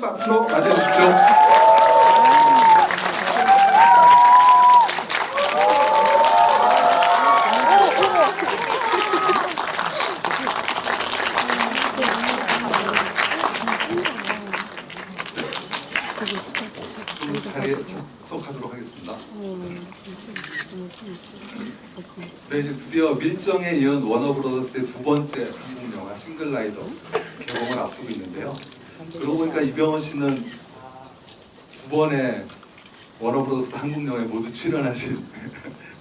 박수로 맞이해주십시오. 자리에 착석하도록 하겠습니다. 네, 이제 드디어 밀정에 이은 워너브라더스의 두 번째 한국 영화 싱글라이더 개봉을 앞두고 있는데요. 그러고 보니까 이병헌 씨는 두 번의 워너브라더스 한국 영화에 모두 출연하신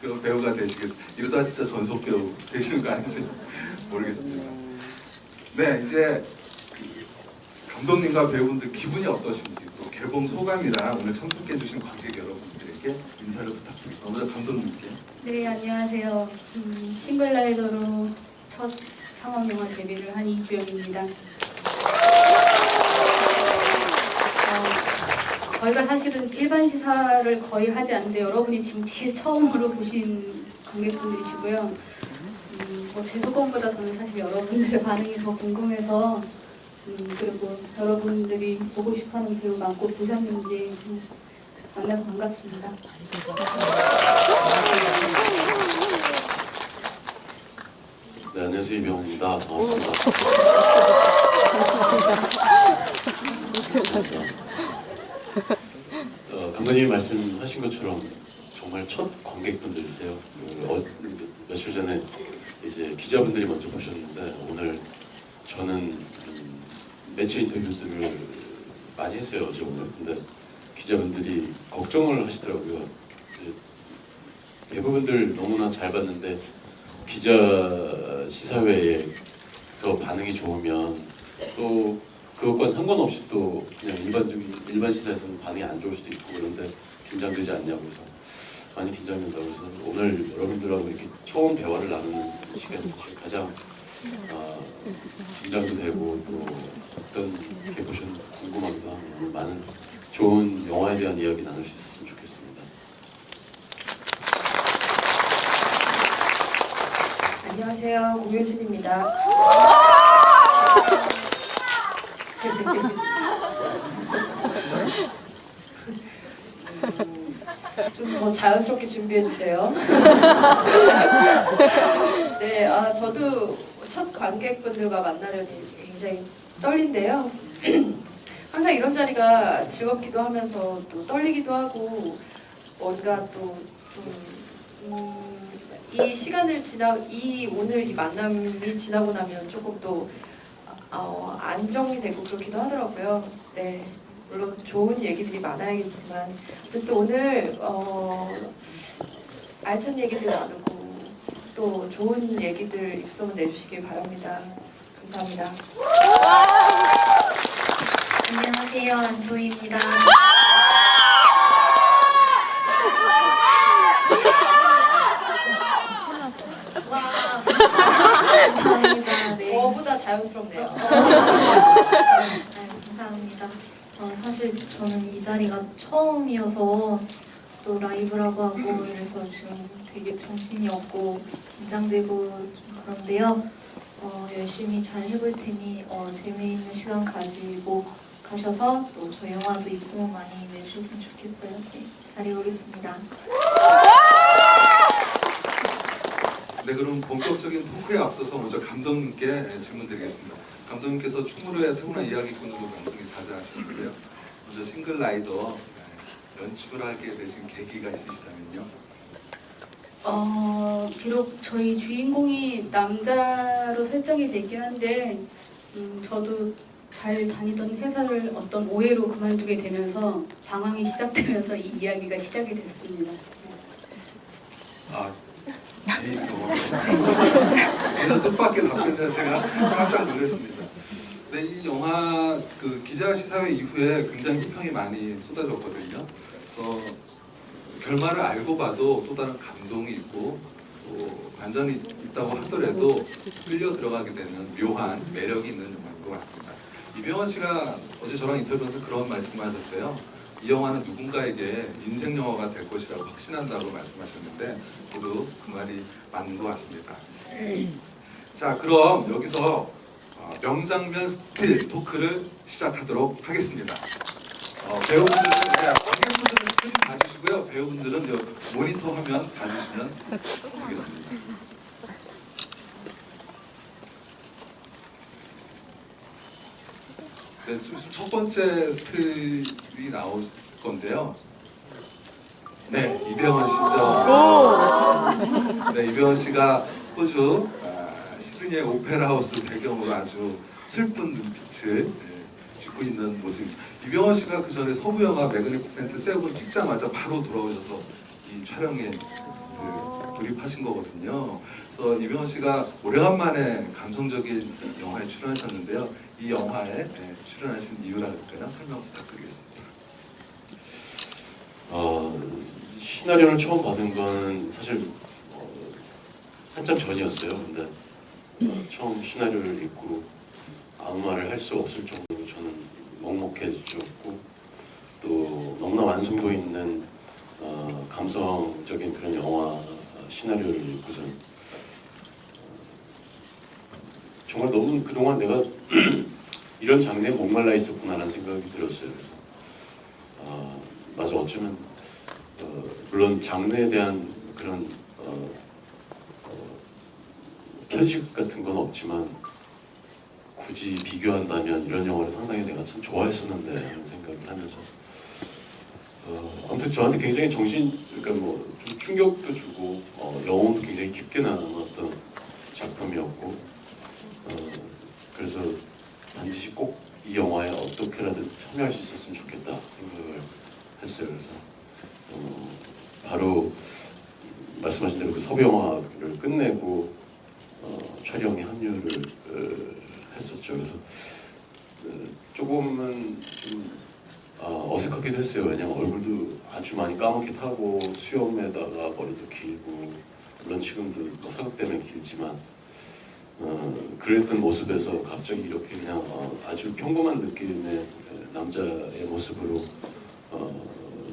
그런 배우가 되시겠습니다. 이러다 진짜 전속 배우 되시는 거 아닌지 모르겠습니다. 네, 이제 감독님과 배우분들 기분이 어떠신지 또 개봉 소감이랑 오늘 참석해주신 관객 여러분들에게 인사를 부탁드리겠습니다. 먼저 감독님께. 네, 안녕하세요. 싱글라이더로 첫 상업영화 데뷔를 한 이주연입니다. 저희가 사실은 일반 시사를 거의 하지 않는데 여러분이 지금 제일 처음으로 보신 관객분들이시고요. 제 소감보다 저는 사실 여러분들의 반응이 더 궁금해서 그리고 여러분들이 보고 싶어하는 배우 많고 보셨는지 만나서 반갑습니다. 네, 안녕하세요. 이병헌입니다. 반갑습니다. 감독님이 말씀하신 것처럼 정말 첫 관객분들이세요. 며칠 전에 이제 기자분들이 먼저 보셨는데 오늘 저는 매체 인터뷰들을 많이 했어요. 어제 오늘. 근데 기자분들이 걱정을 하시더라고요. 대부분들 너무나 잘 봤는데 기자 시사회에서 반응이 좋으면 또 그것과 상관없이 또 그냥 일반 시사에서는 반응이 안 좋을 수도 있고 그런데 긴장되지 않냐고 해서 많이 긴장된다고 해서 오늘 여러분들하고 이렇게 처음 대화를 나누는 시간이 사실 가장 긴장도 되고 또 어떤 게 보셨는지 궁금하기도 하고 많은 좋은 영화에 대한 이야기 나눌 수 있었으면 좋겠습니다. 안녕하세요, 공효진입니다. 좀 더 자연스럽게 준비해 주세요. 네, 저도 첫 관객분들과 만나려니 굉장히 떨린데요. 항상 이런 자리가 즐겁기도 하면서 또 떨리기도 하고 뭔가 또 좀 이 시간을 오늘 이 만남이 지나고 나면 조금 또 안정이 되고 그렇기도 하더라고요. 네, 물론 좋은 얘기들이 많아야겠지만 어쨌든 오늘 알찬 얘기들 나누고 또 좋은 얘기들 입소문 내주시길 바랍니다. 감사합니다. 안녕하세요, 안소희입니다. 감사합니다. 네. 저보다 자연스럽네요. 감사합니다. 사실 저는 이 자리가 처음이어서 또 라이브라고 하고 이래서 지금 되게 정신이 없고 긴장되고 좀 그런데요. 열심히 잘 해볼 테니 재미있는 시간 가지고 가셔서 또 저 영화도 입소문 많이 내주셨으면 좋겠어요. 네, 잘 해보겠습니다. 네, 그럼 본격적인 토크에 앞서서 먼저 감독님께 질문 드리겠습니다. 감독님께서 충무로의 타고난 이야기꾼으로 명성이 자자하셨는데요. 먼저 싱글라이더 연출을 하게 되신 계기가 있으시다면요? 비록 저희 주인공이 남자로 설정이 되긴 한데 저도 잘 다니던 회사를 어떤 오해로 그만두게 되면서 방황이 시작되면서 이 이야기가 시작이 됐습니다. 이 전혀 뜻밖의 답변에 제가 깜짝 놀랐습니다. 네, 이 영화 기자 시사회 이후에 굉장히 비평이 많이 쏟아졌거든요. 그래서 결말을 알고 봐도 또 다른 감동이 있고 또 반전이 있다고 하더라도 끌려 들어가게 되는 묘한 매력이 있는 영화인 것 같습니다. 이병헌 씨가 어제 저랑 인터뷰에서 그런 말씀을 하셨어요. 이 영화는 누군가에게 인생 영화가 될 것이라고 확신한다고 말씀하셨는데 모두 그 말이 맞는 것 같습니다. 자, 그럼 여기서 명장면 스틸 토크를 시작하도록 하겠습니다. 배우분들은 관객분들은 스크린 봐주시고요. 배우분들은 모니터 화면 봐주시면 되겠습니다. 네, 첫 번째 스틸이 나올 건데요. 네, 이병헌 씨죠. 네, 이병헌 씨가 호주 시드니의 오페라 하우스 배경으로 아주 슬픈 눈빛을 짓고 있는 모습입니다. 이병헌 씨가 그 전에 서부 영화 매그니피센트 세븐 찍자마자 바로 돌아오셔서 이 촬영에 돌입하신 거거든요. 그래서 이병헌 씨가 오래간만에 감성적인 영화에 출연하셨는데요. 이 영화에 출연하신 이유랄까요? 설명 부탁드리겠습니다. 시나리오를 처음 받은 건 사실 한참 전이었어요. 근데 처음 시나리오를 읽고 아무 말을 할 수 없을 정도로 저는 먹먹해졌고 또 너무나 완성도 있는 감성적인 그런 영화 시나리오를 읽고 저는 정말 너무 그동안 내가 이런 장르에 목말라 있었구나라는 생각이 들었어요. 그래서 맞아, 어쩌면 물론 장르에 대한 그런 편식 같은 건 없지만 굳이 비교한다면 이런 영화를 상당히 내가 참 좋아했었는데 하는 생각을 하면서 아무튼 저한테 굉장히 그러니까 뭐 좀 충격도 주고 영혼도 굉장히 깊게 남았던 작품이었고 그래서 반드시 꼭 이 영화에 어떻게라든 참여할 수 있었으면 좋겠다 생각을 했어요. 그래서 바로 말씀하신 대로 그 서부 영화를 끝내고 촬영에 합류를 했었죠. 그래서 조금은 좀 어색하기도 했어요. 왜냐면 얼굴도 아주 많이 까맣게 타고 수염에다가 머리도 길고 물론 지금도 뭐 사극 때문에 길지만 그랬던 모습에서 갑자기 이렇게 그냥 아주 평범한 느낌의 남자의 모습으로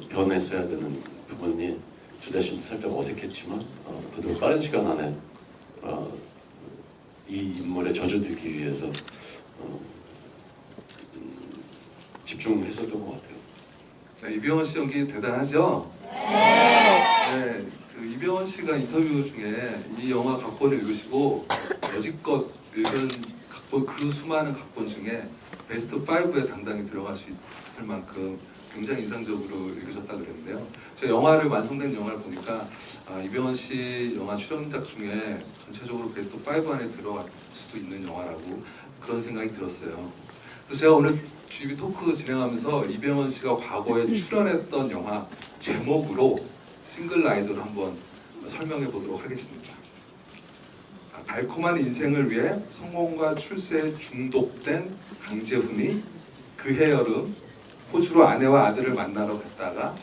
변해서 해야 되는 부분이 저 자신도 살짝 어색했지만 그래도 빠른 시간 안에 이 인물에 젖어들기 위해서 집중했었던 것 같아요. 네, 이병헌 씨 연기 대단하죠? 네. 그 이병헌 씨가 인터뷰 중에 이 영화 각본을 읽으시고 여지껏 읽은 각본, 그 수많은 각본 중에 베스트 5에 당당히 들어갈 수 있을 만큼 굉장히 인상적으로 읽으셨다 그랬는데요. 제가 영화를 완성된 영화를 보니까 이병헌 씨 영화 출연작 중에 전체적으로 베스트 5 안에 들어갈 수도 있는 영화라고 그런 생각이 들었어요. 그래서 제가 오늘 GB 토크 진행하면서 이병헌 씨가 과거에 출연했던 영화 제목으로 싱글 라이더를 한번 설명해 보도록 하겠습니다. 달콤한 인생을 위해 성공과 출세에 중독된 강재훈이 그해 여름 호주로 아내와 아들을 만나러 갔다가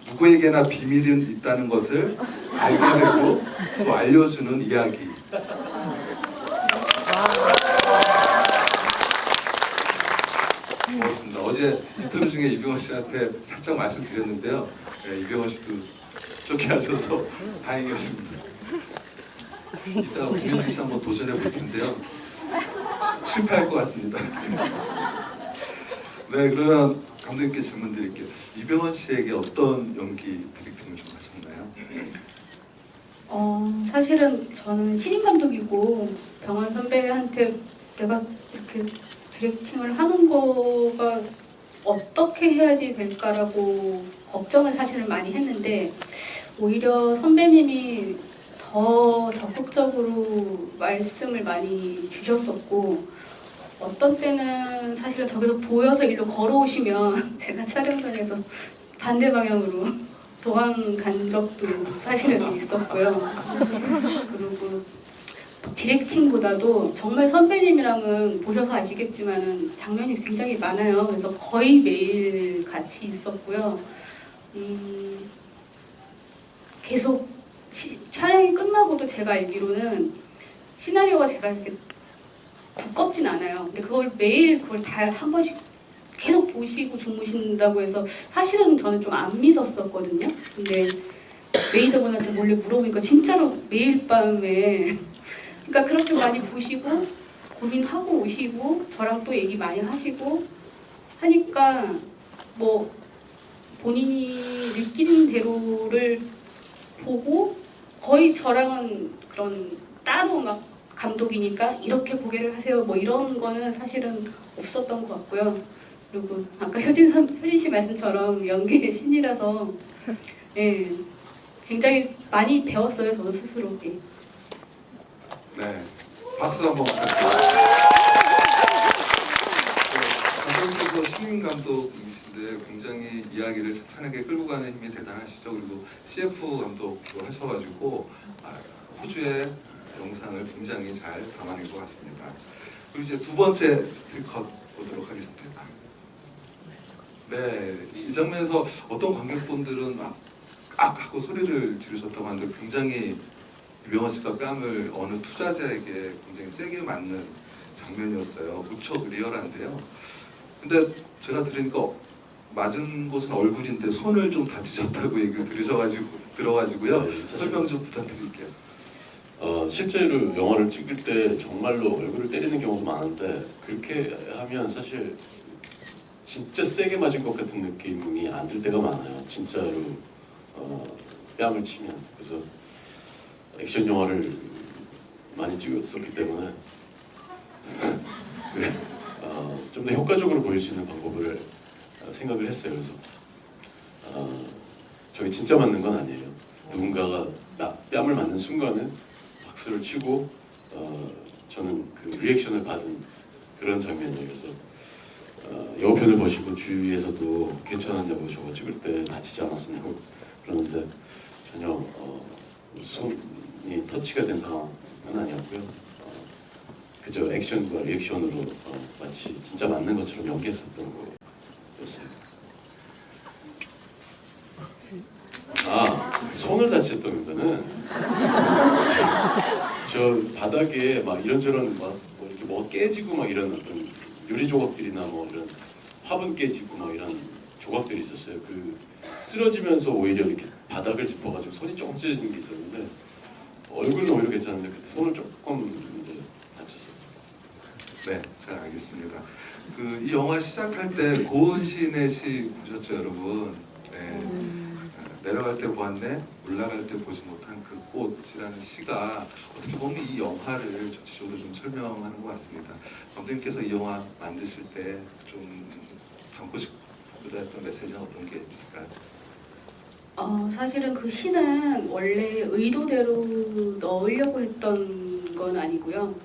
누구에게나 비밀은 있다는 것을 알게 되고 또 알려주는 이야기. 고맙습니다. 어제 인터뷰 중에 이병헌 씨한테 살짝 말씀드렸는데요. 네, 이병헌 씨도 좋게 하셔서 다행이었습니다. 이따가 김현식 씨 한번 도전해 볼 텐데요. 실패할 것 같습니다. 네, 그러면 감독님께 질문 드릴게요. 이병헌 씨에게 어떤 연기 디렉팅을 좀 하셨나요? 사실은 저는 신인 감독이고 병헌 선배한테 내가 이렇게 디렉팅을 하는 거가 어떻게 해야지 될까라고 걱정을 사실은 많이 했는데 오히려 선배님이 더 적극적으로 말씀을 많이 주셨었고 어떤 때는 사실은 저기서 보여서 일로 걸어오시면 제가 촬영장에서 반대 방향으로 도망간 적도 사실은 있었고요. 그리고 디렉팅보다도 정말 선배님이랑은 보셔서 아시겠지만은 장면이 굉장히 많아요. 그래서 거의 매일 같이 있었고요. 계속 촬영이 끝나고도 제가 알기로는 시나리오가 제가 이렇게 두껍진 않아요. 근데 그걸 매일 그걸 다 한 번씩 계속 보시고 주무신다고 해서 사실은 저는 좀 안 믿었었거든요. 근데 매니저분한테 몰래 물어보니까 진짜로 매일 밤에 그러니까 그렇게 많이 보시고 고민하고 오시고 저랑 또 얘기 많이 하시고 하니까 뭐 본인이 느끼는 대로를 보고 거의 저랑은 그런 따로 막 감독이니까 이렇게 고개를 하세요 뭐 이런 거는 사실은 없었던 것 같고요. 그리고 아까 효진 씨 말씀처럼 연기의 신이라서 예, 굉장히 많이 배웠어요 저도 스스로. 예. 네, 박수 한번 부탁드립니다. 감독님께서 신인 감독이신데 굉장히 이야기를 찬찬하게 끌고 가는 힘이 대단하시죠. 그리고 CF 감독도 하셔가지고 호주의 영상을 굉장히 잘 담아낸 것 같습니다. 그리고 이제 두 번째 스틸컷 보도록 하겠습니다. 네, 이 장면에서 어떤 관객분들은 막 하고 소리를 지르셨다고 하는데 굉장히 이병헌 씨가 뺨을 어느 투자자에게 굉장히 세게 맞는 장면이었어요. 무척 리얼한데요. 근데 제가 들으니까 맞은 곳은 얼굴인데 손을 좀 다치셨다고 얘기를 들어가지고요. 네, 사실- 설명 좀 부탁드릴게요. 실제로 영화를 찍을 때 정말로 얼굴을 때리는 경우도 많은데 그렇게 하면 사실 진짜 세게 맞은 것 같은 느낌이 안 들 때가 많아요. 진짜로 뺨을 치면. 그래서 액션 영화를 많이 찍었었기 때문에 좀 더 효과적으로 보일 수 있는 방법을 생각을 했어요. 그래서 저게 진짜 맞는 건 아니에요. 누군가가 뺨을 맞는 순간에 박수를 치고 저는 그 리액션을 받은 그런 장면이에요. 그래서 여편을 보시고 주위에서도 괜찮았냐고 저거 찍을 때 다치지 않았었냐고 그러는데 전혀 손이 터치가 된 상황은 아니었고요. 그저 액션과 리액션으로 마치 진짜 맞는 것처럼 연기했었던 거였어요. 손을 다쳤던 거는 저 바닥에 막 이런저런 막 뭐 이렇게 뭐 깨지고 막 이런 어떤 유리 조각들이나 뭐 이런 화분 깨지고 막 이런 조각들이 있었어요. 그 쓰러지면서 오히려 이렇게 바닥을 짚어가지고 손이 조금 찢어진 게 있었는데 얼굴은 오히려 괜찮은데 그때 손을 조금 이제 다쳤었죠. 네, 잘 알겠습니다. 이 영화 시작할 때 고은 시인의 시 보셨죠, 여러분? 네. 내려갈 때 보았네, 올라갈 때 보지 못한 그 꽃이라는 시가 어떻게 보면 이 영화를 전체적으로 좀 설명하는 것 같습니다. 감독님께서 이 영화 만드실 때 좀 담고 싶고자 했던 메시지는 어떤 게 있을까요? 사실은 그 시는 원래 의도대로 넣으려고 했던 건 아니고요.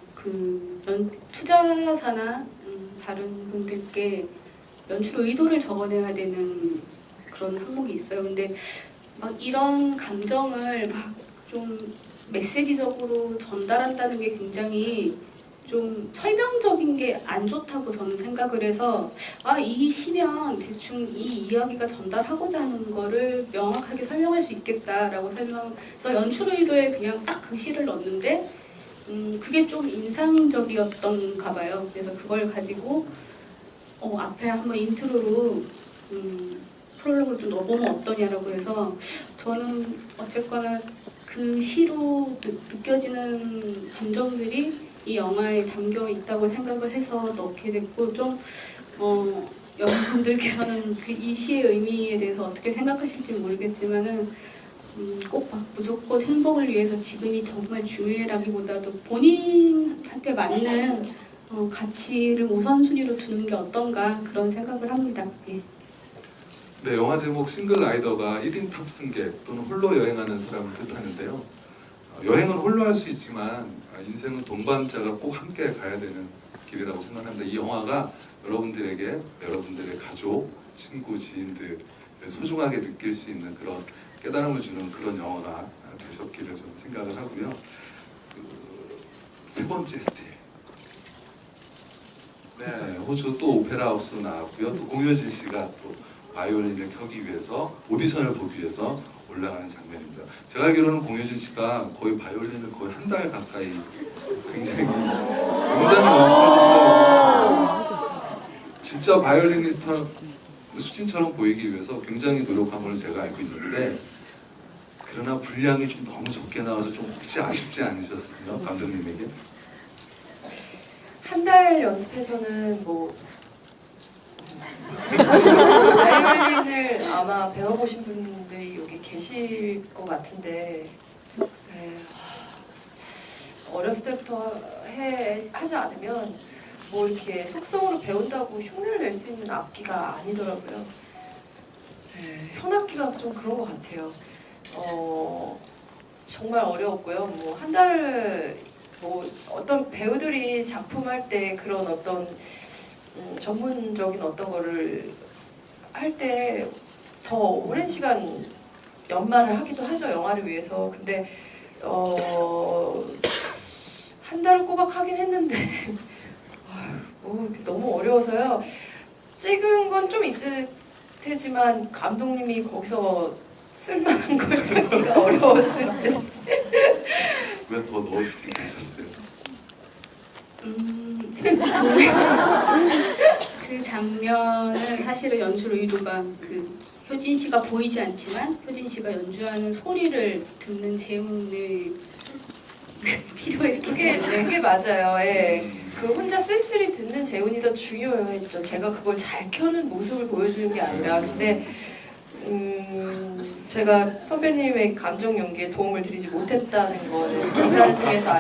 투자사나 다른 분들께 연출 의도를 적어내야 되는 그런 항목이 있어요. 근데 막 이런 감정을 막 좀 메시지적으로 전달한다는 게 굉장히 좀 설명적인 게 안 좋다고 저는 생각을 해서 이 시면 대충 이 이야기가 전달하고자 하는 거를 명확하게 설명할 수 있겠다라고 설명해서 연출 의도에 그냥 딱 그 시를 넣었는데 그게 좀 인상적이었던가 봐요. 그래서 그걸 가지고 앞에 한번 인트로로 프롤로그를 좀 넣어보면 어떠냐라고 해서 저는 어쨌거나 그 시로 느껴지는 감정들이 이 영화에 담겨 있다고 생각을 해서 넣게 됐고 좀 여러분들께서는 이 시의 의미에 대해서 어떻게 생각하실지 모르겠지만은 꼭 무조건 행복을 위해서 지금이 정말 중요해라기보다도 본인한테 맞는 가치를 우선순위로 두는 게 어떤가 그런 생각을 합니다. 예. 네, 영화 제목 싱글라이더가 1인 탑승객 또는 홀로 여행하는 사람을 뜻하는데요. 여행은 홀로 할 수 있지만 인생은 동반자가 꼭 함께 가야 되는 길이라고 생각합니다. 이 영화가 여러분들에게 여러분들의 가족, 친구, 지인들을 소중하게 느낄 수 있는 그런 깨달음을 주는 그런 영화가 되셨기를 저는 생각을 하고요. 세 번째 스틸. 네, 호주 또 오페라 하우스 나왔고요. 또 공효진 씨가 또 바이올린을 켜기 위해서 오디션을 보기 위해서 올라가는 장면입니다. 제가 알기로는 공효진 씨가 거의 바이올린을 거의 한 달 가까이 굉장히 연습해주시더라고요. 진짜 바이올리니스트 수진처럼 보이기 위해서 굉장히 노력한 걸로 제가 알고 있는데 그러나 분량이 좀 너무 적게 나와서 좀 혹시 아쉽지 않으셨어요? 감독님에게? 한 달 연습해서는 뭐 바이올린을 아마 배워보신 분들이 여기 계실 것 같은데 네, 어렸을 때부터 하지 않으면 뭐 이렇게 속성으로 배운다고 흉내를 낼 수 있는 악기가 아니더라고요. 네, 현악기가 좀 그런 것 같아요. 정말 어려웠고요. 뭐 한 달 뭐 어떤 배우들이 작품할 때 그런 어떤 전문적인 어떤 거를 할 때 더 오랜 시간 연말을 하기도 하죠. 영화를 위해서. 근데 한 달을 꼬박 하긴 했는데 뭐 너무 어려워서요. 찍은 건 좀 있을 테지만 감독님이 거기서 쓸만한 걸 찾기가 어려웠을 때 왜 더 넣으시지 않으셨어요? 그 장면은 사실은 연출 의도가 그 효진 씨가 보이지 않지만 효진 씨가 연주하는 소리를 듣는 재훈을 필요했기 때문에 그게 맞아요. 예. 그 혼자 쓸쓸히 듣는 재훈이 더 중요했죠. 제가 그걸 잘 켜는 모습을 보여주는 게 아니라. 근데 제가 선배님의 감정 연기에 도움을 드리지 못했다는 거는 기사를 통해서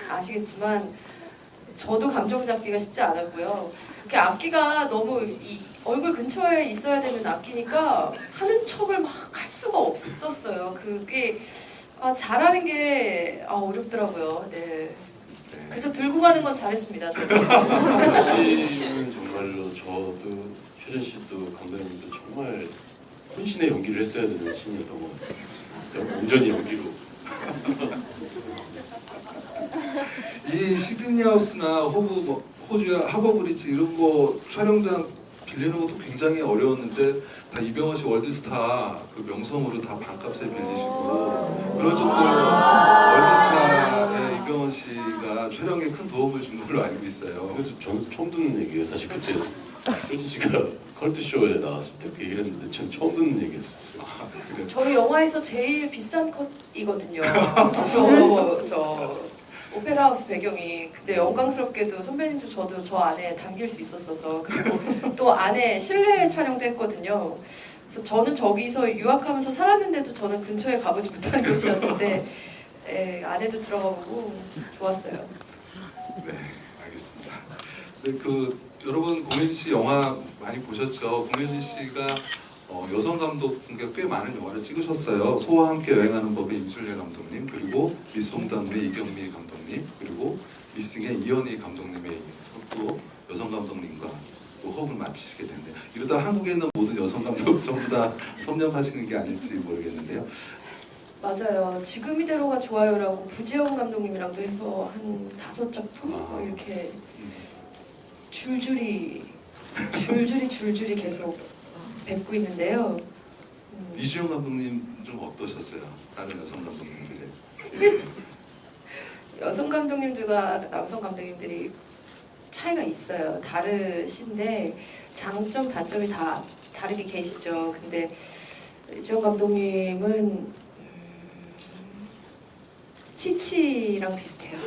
아시겠지만 저도 감정 잡기가 쉽지 않았고요. 이렇게 악기가 너무 이 얼굴 근처에 있어야 되는 악기니까 하는 척을 막 할 수가 없었어요. 그게 잘하는 게 어렵더라고요. 네. 그저 들고 가는 건 잘했습니다. 저도. 씨는 정말로 저도 효진 씨도 감독님도 정말 혼신의 연기를 했어야 되는 신이었던 것 같아요. 온전히 연기로. 이 시드니 하우스나 호주의 하버브리지 이런 거 촬영장 빌리는 것도 굉장히 어려웠는데 다 이병헌 씨 월드스타 그 명성으로 다 반값에 빌리시고 그럴 정도로 월드스타의 이병헌 씨가 촬영에 큰 도움을 준 걸로 알고 있어요. 그래서 저는 처음 듣는 얘기예요. 사실 그때 효진 씨가 컬투쇼에 나왔을 때 그 얘기를 했는데 전 처음 듣는 얘기였었어요. 그래요. 저희 영화에서 제일 비싼 컷이거든요. 저 오페라 하우스 배경이. 근데 영광스럽게도 선배님도 저도 저 안에 담길 수 있었어서 그리고 또 안에 실내 촬영도 했거든요. 그래서 저는 저기서 유학하면서 살았는데도 저는 근처에 가보지 못한 곳이었는데 안에도 들어가보고 좋았어요. 네, 알겠습니다. 네, 여러분 공효진 씨 영화 많이 보셨죠? 공효진 씨가 여성 감독분께 꽤 많은 영화를 찍으셨어요. 소와 함께 여행하는 법의 임술래 감독님, 그리고 미스 홍당무의 이경미 감독님, 그리고 미싱의 이현희 감독님의 또 여성 감독님과 또 호흡을 맞추시게 됐네요. 이러다 한국에 있는 모든 여성 감독 전부 다 섭렵하시는 게 아닐지 모르겠는데요. 맞아요. 지금 이대로가 좋아요라고 부지영 감독님이랑도 해서 한 5작품 뭐 이렇게 줄줄이 계속 뵙고 있는데요. 이주영 감독님 좀 어떠셨어요? 다른 여성 감독님들의 여성 감독님들과 남성 감독님들이 차이가 있어요. 다르신데 장점, 단점이 다 다르게 계시죠. 근데 이주영 감독님은 치치랑 비슷해요.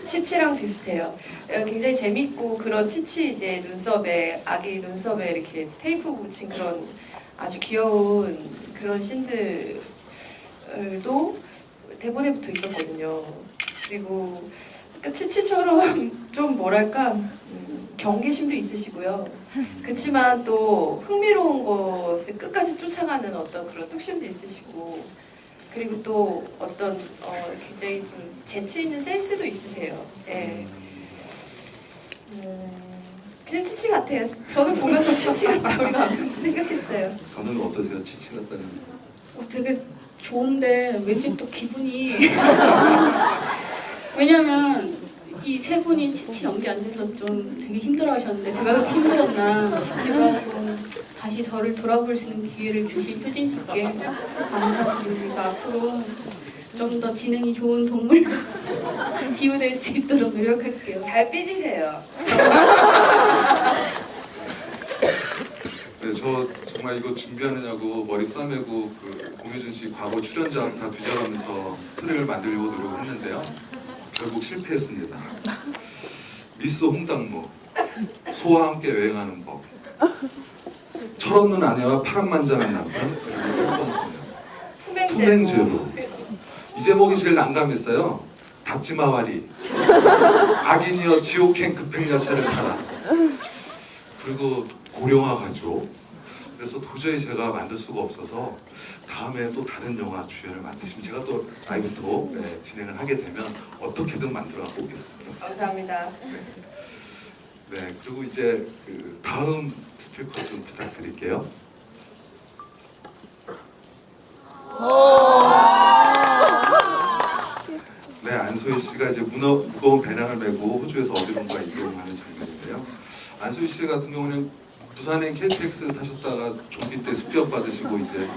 치치랑 비슷해요. 굉장히 재밌고 그런 치치 이제 눈썹에 아기 눈썹에 이렇게 테이프 붙인 그런 아주 귀여운 그런 씬들도 대본에 붙어 있었거든요. 그리고 그러니까 치치처럼 좀 뭐랄까 경계심도 있으시고요. 그렇지만 또 흥미로운 것을 끝까지 쫓아가는 어떤 그런 뚝심도 있으시고 그리고 또 어떤 굉장히 좀 재치 있는 센스도 있으세요. 예. 그냥 치치 같아요. 저는 보면서 치치 같다 우리 감독님 생각했어요. 감독님 어떠세요? 치치 같다는 되게 좋은데 왠지 또 기분이 왜냐면 이 세 분이 치치 연기 안 돼서 좀 되게 힘들어하셨는데 제가 그렇게 힘들었나 싶기도 하고 다시 저를 돌아볼 수 있는 기회를 주신 효진 씨께 감사드립니다. 앞으로 좀 더 지능이 좋은 동물로 기우될 수 있도록 노력할게요. 잘 삐지세요. 네, 저 정말 이거 준비하느냐고 머리 싸매고 그 공연 공효진 씨 과거 출연작 다 뒤져가면서 스토리를 만들려고 노력을 했는데요. 결국 실패했습니다. 미스 홍당무, 소와 함께 여행하는 법, 철없는 아내와 파란만장한 남편, 그리고 예쁜 소년, 품행제로. 이 제목이 제일 난감했어요. 닥지마와리, 악인이여 지옥행 급행열차를 타라. 그리고 고령화 가족. 그래서 도저히 제가 만들 수가 없어서 다음에 또 다른 영화 주연을 맡으시면 제가 또 라이브 또 진행을 하게 되면 어떻게든 만들어 갖고 오겠습니다. 감사합니다. 네, 그리고 이제 그 다음 스틸컷 좀 부탁드릴게요. 네, 안소희 씨가 이제 무거운 배낭을 메고 호주에서 어디론가 이동하는 장면인데요. 안소희 씨 같은 경우는 부산행 KTX 타셨다가 좀비 때 습격 받으시고 이제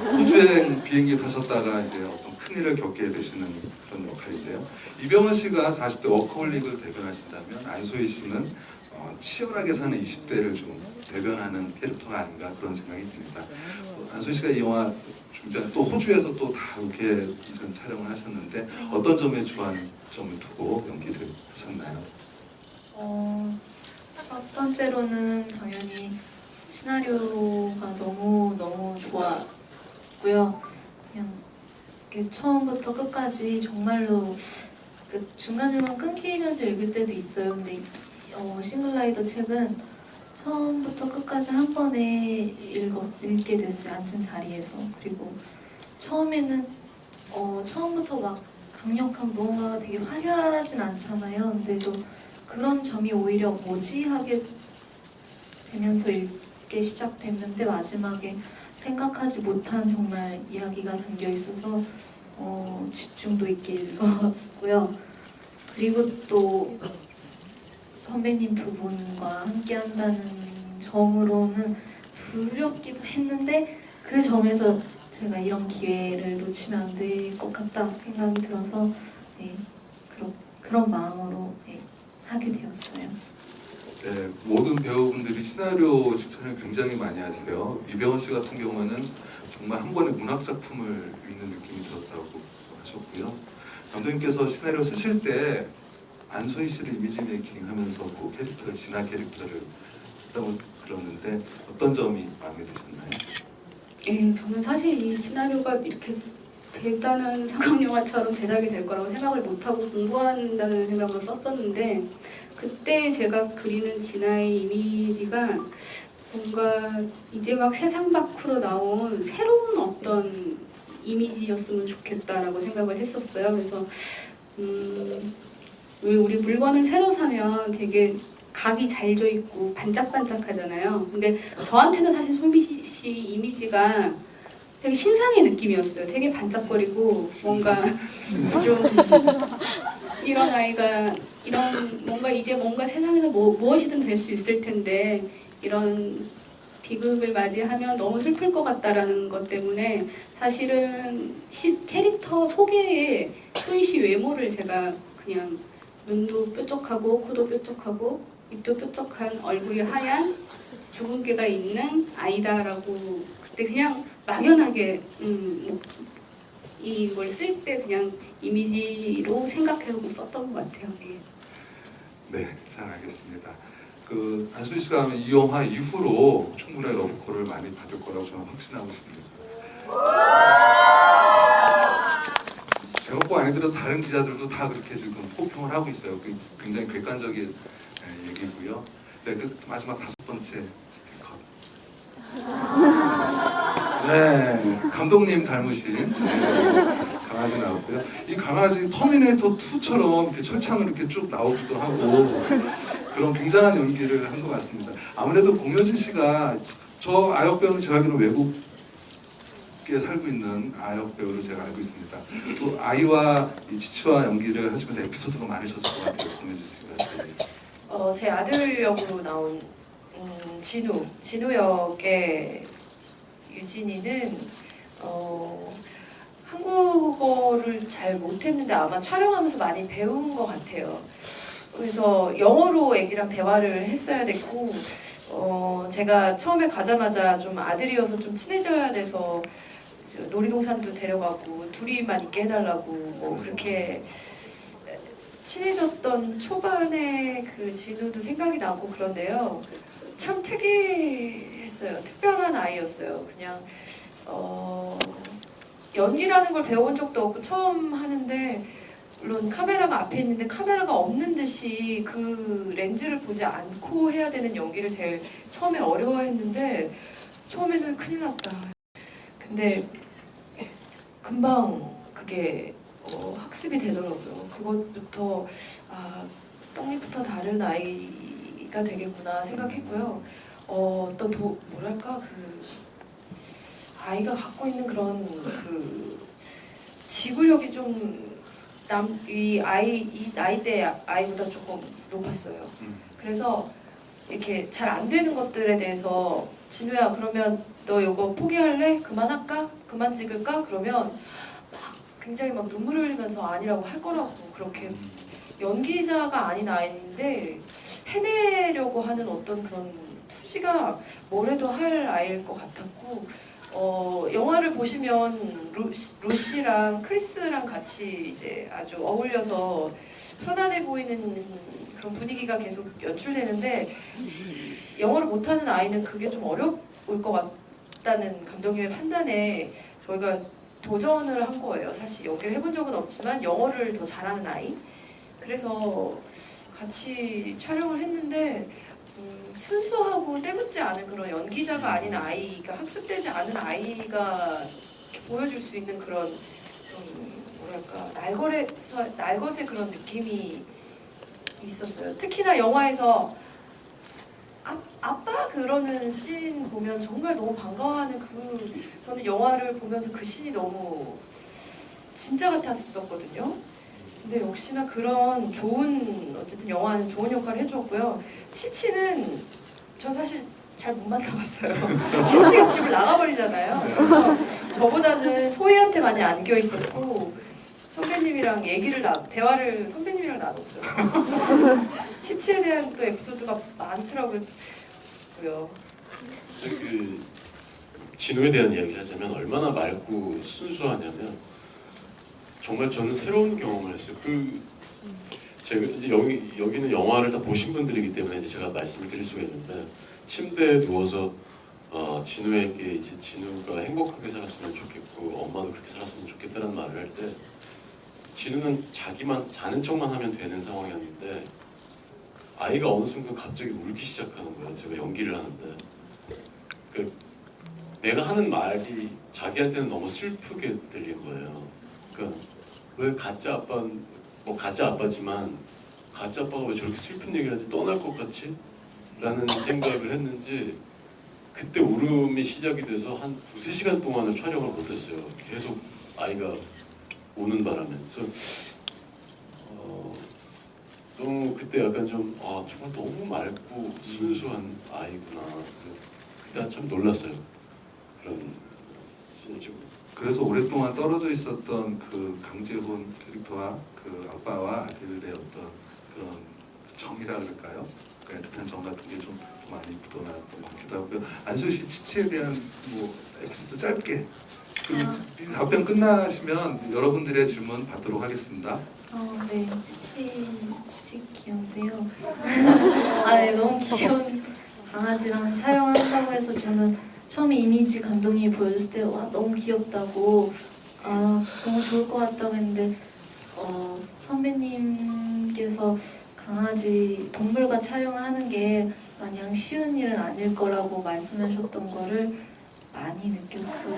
호주행 비행기 타셨다가 이제 어떤 큰일을 겪게 되시는 그런 역할인데요. 이병헌 씨가 40대 워커홀릭을 대변하신다면 안소희 씨는 치열하게 사는 20대를 좀 대변하는 캐릭터가 아닌가 그런 생각이 듭니다. 안소희 씨가 이 영화 중간 또 호주에서 또 다 이렇게 이전 촬영을 하셨는데 어떤 점에 주안점을 두고 연기를 하셨나요? 첫 번째로는 당연히 시나리오가 너무 좋았고요. 그냥 이렇게 처음부터 끝까지 정말로 중간중간 끊기면서 읽을 때도 있어요. 근데 싱글라이더 책은 처음부터 끝까지 한 번에 읽게 됐어요. 앉은 자리에서. 그리고 처음에는 처음부터 막 강력한 무언가가 되게 화려하진 않잖아요. 근데도 그런 점이 오히려 뭐지 하게 되면서 읽게 시작됐는데 마지막에 생각하지 못한 정말 이야기가 담겨 있어서 집중도 있게 읽었고요. 그리고 또 선배님 두 분과 함께 한다는 점으로는 두렵기도 했는데 그 점에서 제가 이런 기회를 놓치면 안 될 것 같다 생각이 들어서 네, 그런 마음으로 네, 하게 되었어요. 네, 모든 배우분들이 시나리오 직전을 굉장히 많이 하세요. 이병헌 씨 같은 경우는 정말 한 권의 문학 작품을 읽는 느낌이 들었다고 하셨고요. 감독님께서 시나리오 쓰실 때 안소희 씨를 이미지 메이킹 하면서 그 캐릭터를, 진화 캐릭터를 했다고 들었는데 어떤 점이 마음에 드셨나요? 예, 저는 사실 이 시나리오가 이렇게 대단한 상업영화처럼 제작이 될 거라고 생각을 못하고 공부한다는 생각으로 썼었는데 그때 제가 그리는 진아의 이미지가 뭔가 이제 막 세상 밖으로 나온 새로운 어떤 이미지였으면 좋겠다라고 생각을 했었어요. 그래서 왜 우리 물건을 새로 사면 되게 각이 잘 져 있고 반짝반짝하잖아요. 근데 저한테는 사실 손미시 씨 이미지가 되게 신상의 느낌이었어요. 되게 반짝거리고 뭔가 좀 이런 아이가 이런 뭔가 이제 뭔가 세상에서 무엇이든 될 수 있을 텐데 이런 비극을 맞이하면 너무 슬플 것 같다라는 것 때문에 사실은 캐릭터 소개에 소희 씨 외모를 제가 그냥 눈도 뾰족하고 코도 뾰족하고 입도 뾰족한 얼굴이 하얀 주근깨가 있는 아이다라고 그때 그냥 막연하게 이걸 쓸 때 그냥 이미지로 생각해서 썼던 것 같아요. 네. 네, 잘 알겠습니다. 안소희 씨가 하면 이 영화 이후로 충분히 러브콜을 많이 받을 거라고 저는 확신하고 있습니다. 제가 꼭 아니더라도 다른 기자들도 다 그렇게 지금 호평을 하고 있어요. 굉장히 객관적인 얘기고요. 네, 마지막 5번째 스티커. 네, 감독님 닮으신 강아지 나왔고요. 이 강아지 터미네이터 2처럼 이렇게 철창을 이렇게 쭉 나오기도 하고 그런 굉장한 연기를 한 것 같습니다. 아무래도 공효진 씨가 저 아역 배우는 제가 알기로 외국에 살고 있는 아역 배우로 제가 알고 있습니다. 또 아이와 이 지치와 연기를 하시면서 에피소드가 많으셨을 것 같아요, 공효진 씨가. 제 아들 역으로 나온 진우 역의 유진이는 한국어를 잘 못했는데 아마 촬영하면서 많이 배운 것 같아요. 그래서 영어로 애기랑 대화를 했어야 됐고 제가 처음에 가자마자 좀 아들이어서 좀 친해져야 돼서 저 놀이동산도 데려가고 둘이만 있게 해달라고 뭐 그렇게 친해졌던 초반에 그 진우도 생각이 나고 그런데요. 참 특이했어요. 특별한 아이였어요. 그냥 연기라는 걸 배워본 적도 없고 처음 하는데 물론 카메라가 앞에 있는데 카메라가 없는 듯이 그 렌즈를 보지 않고 해야 되는 연기를 제일 처음에 어려워했는데 처음에는 큰일 났다. 근데 금방 그게 학습이 되더라고요. 그것부터 떡잎부터 다른 아이가 되겠구나 생각했고요. 어떤 뭐랄까 그 아이가 갖고 있는 그런 그 지구력이 좀 이 나이대 아이보다 조금 높았어요. 그래서 이렇게 잘 안 되는 것들에 대해서 진우야 그러면 너 이거 포기할래? 그만할까? 그만 찍을까? 그러면 막 굉장히 막 눈물을 흘리면서 아니라고 할 거라고 그렇게 연기자가 아닌 아이인데 해내려고 하는 어떤 그런 투지가 뭐래도 할 아이일 것 같았고 영화를 보시면 루시랑 크리스랑 같이 이제 아주 어울려서 편안해 보이는 그런 분위기가 계속 연출되는데 영어를 못하는 아이는 그게 좀 어려울 것 같다는 감독님의 판단에 저희가 도전을 한 거예요. 사실 연기를 해본 적은 없지만 영어를 더 잘하는 아이. 그래서 같이 촬영을 했는데 순수하고 때묻지 않은 그런 연기자가 아닌 아이가 학습되지 않은 아이가 보여줄 수 있는 그런 좀 뭐랄까 날것의 그런 느낌이 있었어요. 특히나 영화에서 아빠 그러는 씬 보면 정말 너무 반가워하는 저는 영화를 보면서 그 씬이 너무 진짜 같았었거든요. 근데 역시나 그런 어쨌든 영화는 좋은 역할을 해주었고요. 치치는 전 사실 잘 못 만나봤어요. 치치가 집을 나가버리잖아요. 그래서 저보다는 소희한테 많이 안겨 있었고 선배님이랑 대화를 선배님이랑 나눴죠. 치치에 대한 또 에피소드가 많더라고요. 그 진우에 대한 이야기를 하자면 얼마나 맑고 순수하냐면 정말 저는 새로운 경험을 했어요. 제가 이제 여기는 영화를 다 보신 분들이기 때문에 이제 제가 말씀을 드릴 수가 있는데 침대에 누워서 진우에게 이제 진우가 행복하게 살았으면 좋겠고 엄마도 그렇게 살았으면 좋겠다는 말을 할 때 진우는 자기만 자는 척만 하면 되는 상황이었는데 아이가 어느 순간 갑자기 울기 시작하는 거예요. 제가 연기를 하는데 내가 하는 말이 자기한테는 너무 슬프게 들린 거예요. 그러니까 왜 가짜 아빠는 가짜 아빠지만 가짜 아빠가 왜 저렇게 슬픈 얘기를 하지 떠날 것 같지? 라는 생각을 했는지 그때 울음이 시작이 돼서 한 2-3시간 동안을 촬영을 못했어요. 계속 아이가 우는 바람에. 그래서 너무 그때 약간 좀 정말 너무 맑고 순수한 아이구나. 그때 참 놀랐어요. 그런 신지고. 그래서 오랫동안 떨어져 있었던 그 강재훈 캐릭터와 그 아빠와 아들의 어떤 그런 정이라 그럴까요? 그 애틋한 정 같은 게 좀 많이 묻어나왔던 것 같기도 하고요. 안수희 씨 치치에 대한 에피소드 짧게 답변 끝나시면 여러분들의 질문 받도록 하겠습니다. 네, 치치 귀여운데요. 네, 너무 귀여운 강아지랑 촬영을 한다고 해서 저는 처음에 이미지 감독님이 보여줬을 때 와 너무 귀엽다고 너무 좋을 것 같다고 했는데 선배님께서 강아지 동물과 촬영을 하는 게 마냥 쉬운 일은 아닐 거라고 말씀하셨던 거를 많이 느꼈어요.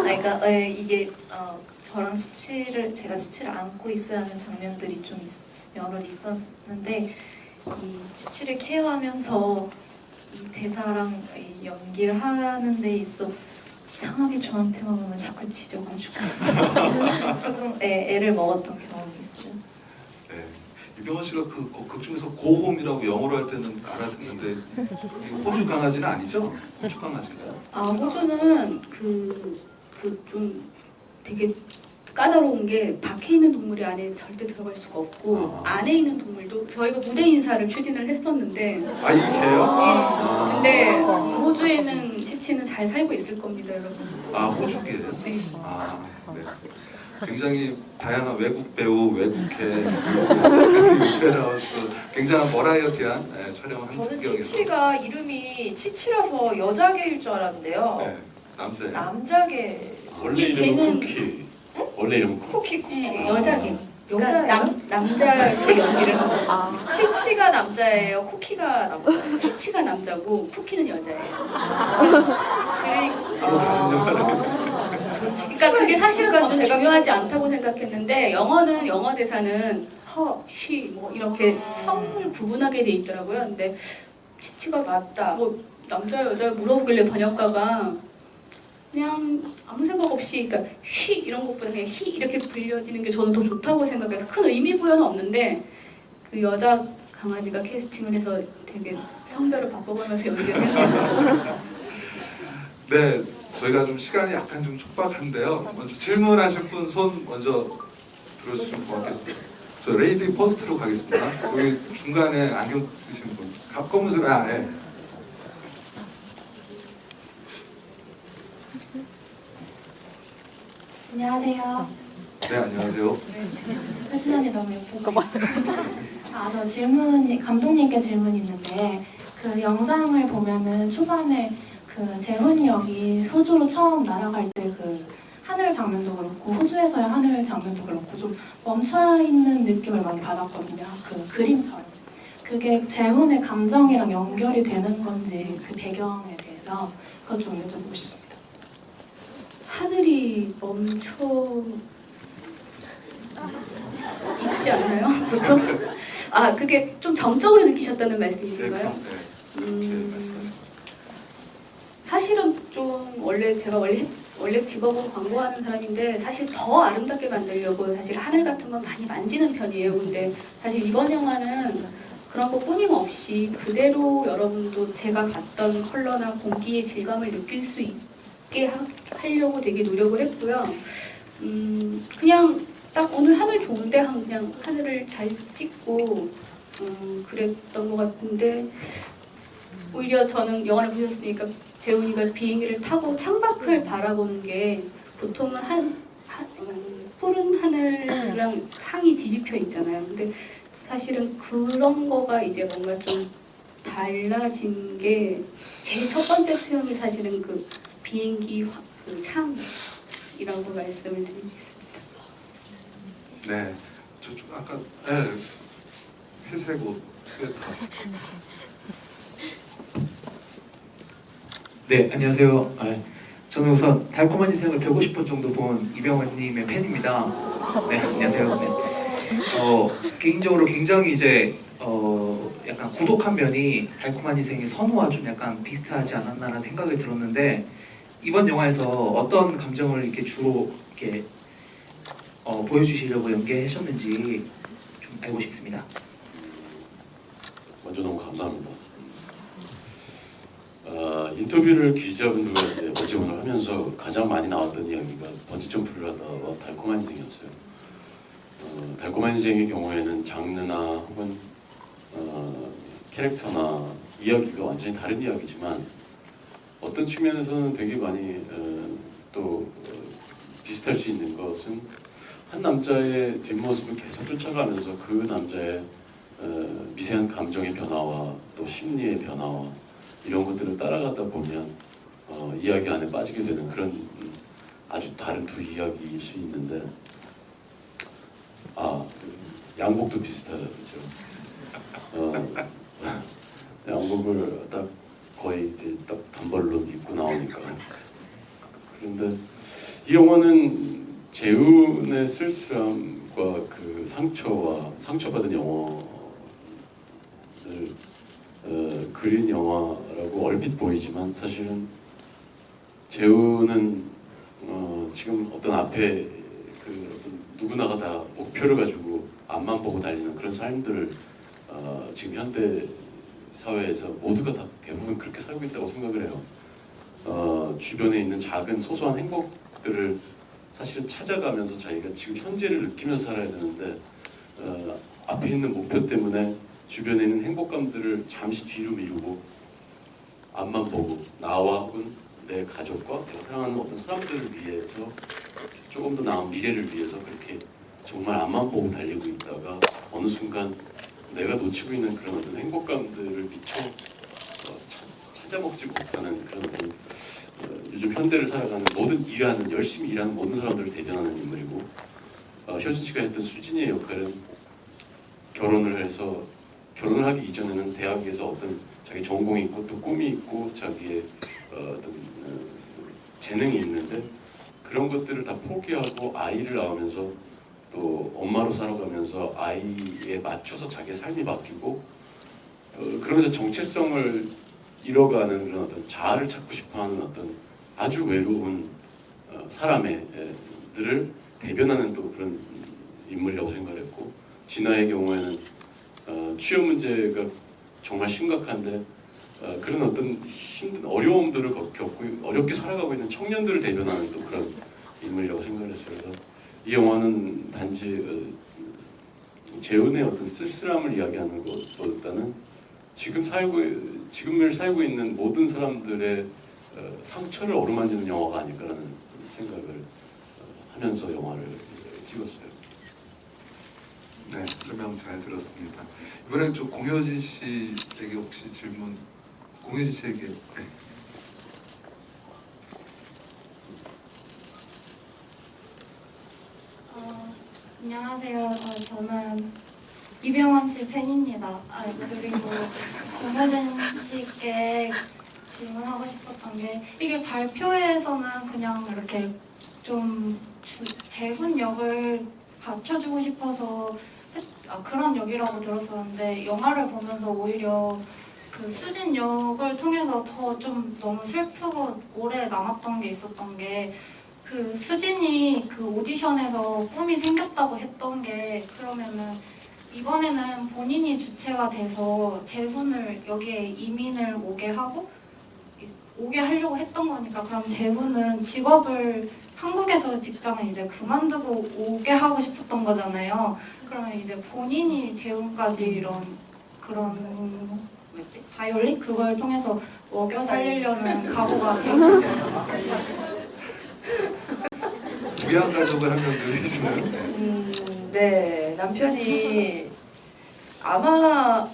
그러니까 이게 저랑 제가 치치를 안고 있어야 하는 장면들이 좀 여러 있었는데 이 치치를 케어하면서 이 대사랑 이 연기를 하는 데 있어 이상하게 저한테만 오면 자꾸 지져가지고 조금 애를 먹었던 경험이 있어요. 네. 이병헌 씨가 극 중에서 고홈이라고 영어로 할 때는 알아듣는데 호주 강아지는 아니죠? 호주 강아지인가요? 호주는 좀 되게 까다로운 게 밖에 있는 동물이 안에 절대 들어갈 수가 없고 안에 있는 동물도 저희가 무대 인사를 추진을 했었는데 이렇게요? 근데 호주에는 치치는 잘 살고 있을 겁니다, 여러분. 아, 호주계예요? 네. 아, 네. 굉장히 다양한 외국 배우, 외국계, 유페라우스 굉장한 버라이어티한 촬영을 한 저는 풍경에서 치치가 이름이 치치라서 여자계일 줄 알았는데요. 네, 남자예요. 남자계. 원래 이 이름은 걔는- 쿠키. 원래 이름은 쿠키. 쿠키. 네, 여자계. 여자예요? 남자계 연기를 하고 치치가 남자예요. 쿠키가 남자예요. 치치가 남자고 쿠키는 여자예요. 그러니까 그게 사실은 저는 중요하지 않다고 생각했는데 영어는 영어 대사는 허, 쉬, 뭐 이렇게 성을 구분하게 돼 있더라고요. 근데 치치가 맞다. 뭐 남자 여자 물어보길래 번역가가 그냥 아무 생각 없이 그러니까 쉬 이런 것보다 그냥 히 이렇게 불려지는 게 저는 더 좋다고 생각해서 큰 의미 부여는 없는데 그 여자 강아지가 캐스팅을 해서 되게 성별을 바꿔가면서 연기를 했어요. 네, 저희가 좀 시간이 약간 좀 촉박한데요. 먼저 질문하실 분 손 먼저 들어주시면 고맙겠습니다. 저 레이디 퍼스트로 가겠습니다. 여기 중간에 안경 쓰신 분. 검은색, 네. 안녕하세요. 네, 안녕하세요. 혜진 언니 너무 예쁘고. 저 감독님께 질문이 있는데 그 영상을 보면은 초반에 그 재훈 역이 호주로 처음 날아갈 때 그 하늘 장면도 그렇고 호주에서의 하늘 장면도 그렇고 좀 멈춰 있는 느낌을 많이 받았거든요. 그 그림처럼. 그게 재훈의 감정이랑 연결이 되는 건지 그 배경에 대해서 그것 좀 여쭤보고 싶습니다. 하늘이 멈춰 있지 않나요? 보통? 아 그게 좀 정적으로 느끼셨다는 말씀이신가요? 네, 그렇게 말씀하셨습니다. 사실은 좀 제가 원래 직업은 광고하는 사람인데 사실 더 아름답게 만들려고 사실 하늘 같은 건 많이 만지는 편이에요. 근데 사실 이번 영화는 그런 거 끊임없이 그대로 여러분도 제가 봤던 컬러나 공기의 질감을 느낄 수 있게 하려고 되게 노력을 했고요. 그냥 딱 오늘 하늘 좋은데 그냥 하늘을 잘 찍고 그랬던 것 같은데 오히려 저는 영화를 보셨으니까 재훈이가 비행기를 타고 창밖을 바라보는 게 보통은 푸른 하늘이랑 상이 뒤집혀 있잖아요. 근데 사실은 그런 거가 이제 뭔가 좀 달라진 게 제일 첫 번째 표현이 사실은 그 비행기 그 창이라고 말씀을 드리겠습니다. 네, 저쪽 아까 네, 회색 옷 스웨터. 네, 안녕하세요. 저는 우선 달콤한 인생을 150번 정도 본 이병헌님의 팬입니다. 네, 안녕하세요. 네. 개인적으로 굉장히 이제 약간 고독한 면이 달콤한 인생의 선우와 좀 약간 비슷하지 않았나라는 생각이 들었는데 이번 영화에서 어떤 감정을 이렇게 주로 이렇게 보여주시려고 연기하셨는지 좀 알고 싶습니다. 먼저 너무 감사합니다. 인터뷰를 기자분들과 어제 오늘 하면서 가장 많이 나왔던 이야기가 번지점프를 하다와 달콤한 인생이었어요. 달콤한 인생의 경우에는 장르나 혹은 캐릭터나 이야기가 완전히 다른 이야기지만 어떤 측면에서는 되게 많이 비슷할 수 있는 것은 한 남자의 뒷모습을 계속 쫓아가면서 그 남자의 미세한 감정의 변화와 또 심리의 변화와 이런 것들을 따라가다 보면 이야기 안에 빠지게 되는 그런 아주 다른 두 이야기일 수 있는데 양복도 비슷하죠. 양복을 딱 거의 딱 단벌로 입고 나오니까 그런데 이 영화는 재훈의 쓸쓸함과 그 상처와 상처받은 영혼을 그린 영화라고 얼핏 보이지만 사실은 재훈은 지금 어떤 앞에 어떤 누구나가 다 목표를 가지고 앞만 보고 달리는 그런 삶들을 지금 현대 사회에서 모두가 다 대부분 그렇게 살고 있다고 생각을 해요. 주변에 있는 작은 소소한 행복들을 사실은 찾아가면서 자기가 지금 현재를 느끼면서 살아야 되는데 앞에 있는 목표 때문에 주변에 있는 행복감들을 잠시 뒤로 미루고 앞만 보고 나와 혹은 내 가족과 내가 사랑하는 어떤 사람들을 위해서 조금 더 나은 미래를 위해서 그렇게 정말 앞만 보고 달리고 있다가 어느 순간 내가 놓치고 있는 그런 어떤 행복감들을 미처 찾아먹지 못하는 그런 어떤 요즘 현대를 살아가는 열심히 일하는 모든 사람들을 대변하는 인물이고, 효진 씨가 했던 수진이의 역할은 결혼을 하기 이전에는 대학에서 어떤 자기 전공이 있고 또 꿈이 있고 자기의 어떤 재능이 있는데 그런 것들을 다 포기하고 아이를 낳으면서 또 엄마로 살아가면서 아이에 맞춰서 자기의 삶이 바뀌고 그러면서 정체성을 잃어가는 그런 어떤 자아를 찾고 싶어하는 어떤 아주 외로운 사람들을 대변하는 또 그런 인물이라고 생각했고, 진아의 경우에는 취업 문제가 정말 심각한데 그런 어떤 힘든 어려움들을 겪고 어렵게 살아가고 있는 청년들을 대변하는 또 그런 인물이라고 생각을 했어요. 그래서 이 영화는 단지 재혼의 어떤 쓸쓸함을 이야기하는 것보다는 지금을 살고 있는 모든 사람들의 상처를 어루만지는 영화가 아닐까라는 생각을 하면서 영화를 찍었어요. 네, 설명 잘 들었습니다. 이번엔 좀 공효진 씨에게 혹시 질문, 공효진 씨에게. 네. 안녕하세요. 저는 이병헌 씨 팬입니다. 그리고 공효진 씨께 질문하고 싶었던 게, 이게 발표회에서는 그냥 이렇게 좀 재훈 역을 받쳐주고 싶어서 그런 역이라고 들었었는데, 영화를 보면서 오히려 그 수진 역을 통해서 더 좀 너무 슬프고 오래 남았던 게 있었던 게, 그 수진이 그 오디션에서 꿈이 생겼다고 했던 게, 그러면은 이번에는 본인이 주체가 돼서 재훈을 여기에 이민을 오게 하려고 했던 거니까, 그럼 재훈은 직업을 한국에서 직장을 이제 그만두고 오게 하고 싶었던 거잖아요. 그러면 이제 본인이 재훈까지 이런 그런 바이올린 그걸 통해서 먹여 살리려는 각오가 되었어요. 부양 가족을 한 명 늘리시는. 네, 남편이 아마